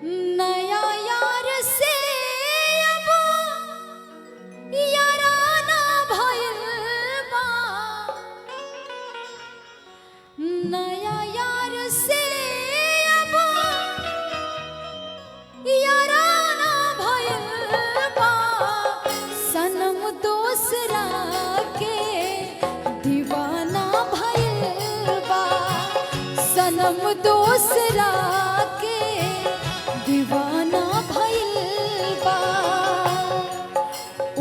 नया यार से अब याराना भइल बा। नया यार से अब याराना भइल बा। सनम दूसरा के दीवाना भइल बा। सनम दूसरा के दीवाना भइल बा।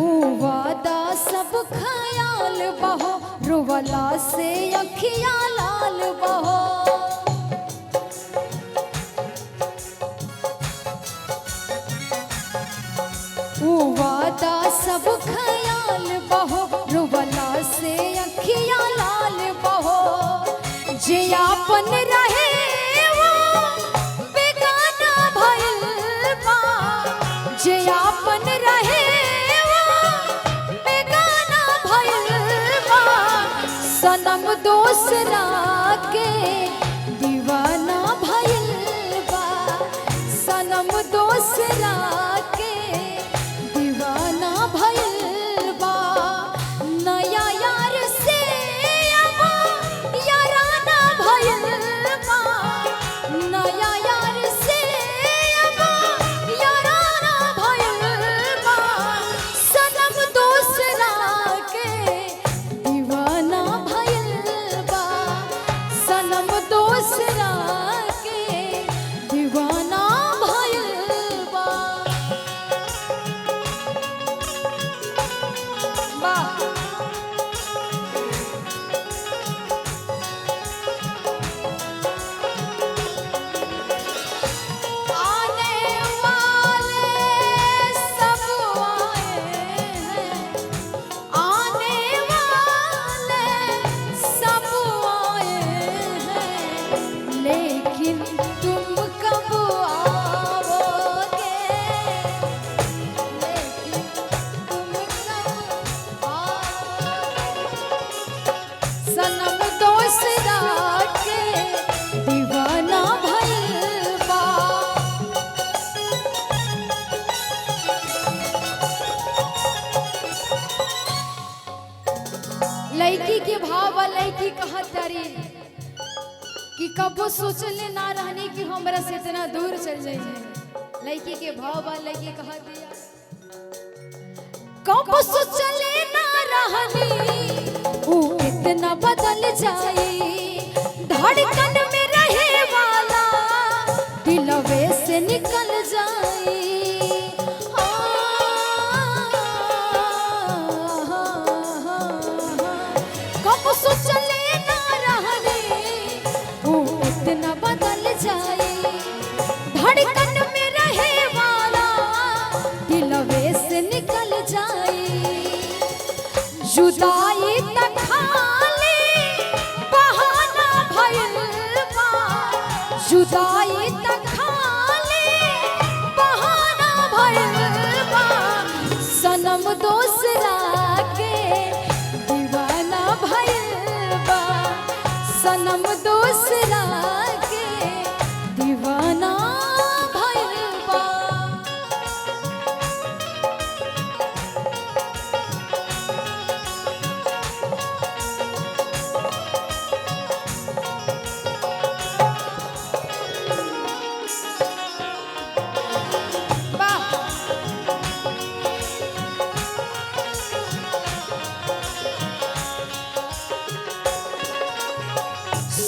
ऊ वादा सब ख्याल बहो, रुवला से अखियाँ लाल बहो। ऊ वादा सब ख्याल बहो, रुवला से अखियाँ लाल बहो। जे आपन रहे वो बेगाना भइल बा। जे आपन रहे वो बेगाना भइल बा। सनम दूसरा के दीवाना भइल बा। सनम दूसरा के दीवाना भइल बा। नया यार से अब याराना भइल बा। नया यार से अब याराना भइल बा। सनम दूसरा के दीवाना भइल बा। सनम दूसरा के दीवाना भइल बा। वाह आने वाले सब आए हैं। आने वाले सब आए हैं। लेकिन तुम कब आओगे? लेकिन तुम कब आओगे? सनम दूसरा के दीवाना भइल बा। लड़की के भाव बा। लड़की कहत तारी कि कबो सोचले ना रहनी कि हमरा से इतना दूर चल जाइए। लड़की के भाव बा। लड़की कहत दिया कबो सोचले ना रहनी ऊ इतना बदल जाई। धड़कन में रहे वाला दिलवे से निकल जाई। कब सोचले ना रहनी वो इतना बदल जाए। धड़कन में रहे वाला दिलवे से निकल जाए। जुदाई तक खाली बहाना भइल बा। जुदाई तक खाली बहाना भइल बा। सनम दूसरा के दीवाना भइल बा। सनम दूसरा के दीवाना भइल बा। वाह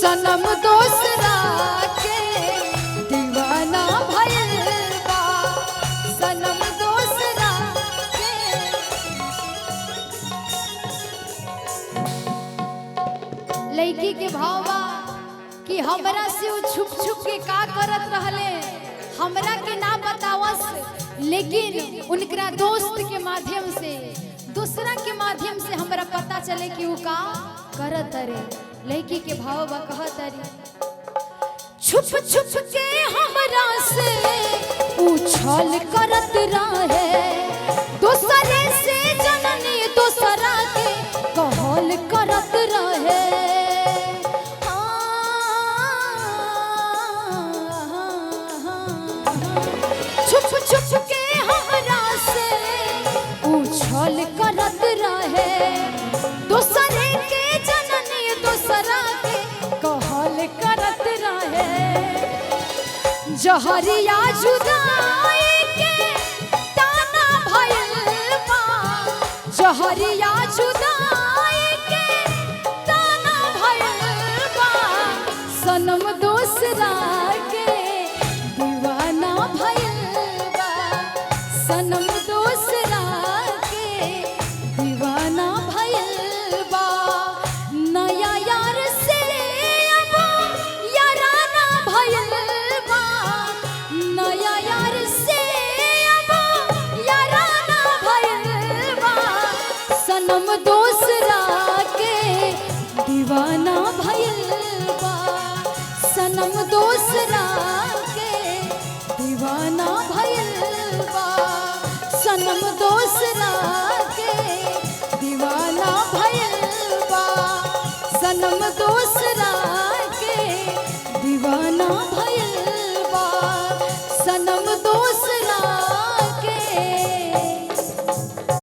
सनम दूसरा के दीवाना भइल बा। सनम दूसरा के लड़की के भाव बा कि हमरा से वो छुप छुप के का करत रहले हमरा के ना बतावस। लेकिन उनकरा दोस्त के माध्यम से दूसरा के माध्यम से हमरा पता चले कि वो का करत रे। लड़की के भाव बा कहत रे छुप छुप के हमरा से उछल करत रहे। दूसरे से जननी दूसरा के कहल करत रहे। हाँ, हाँ, हाँ, हाँ। करत रहे दूसरे के जननी दूसरा के कहल करत रहे जहरिया जुदाई के ताना भइल बा जहरिया जुदाई के ताना भइल बा सनम दूसरा के दीवाना भइल बा सनम दूसरा के दीवाना भइल बा नया यार से अब याराना भइल बा नया यार से अब याराना भइल बा सनम दूसरा के दीवाना भइल बा सनम दूसरा के दीवाना भइल बा सनम दूसरा के दीवाना भइल बा सनम दूसरा के दीवाना भइल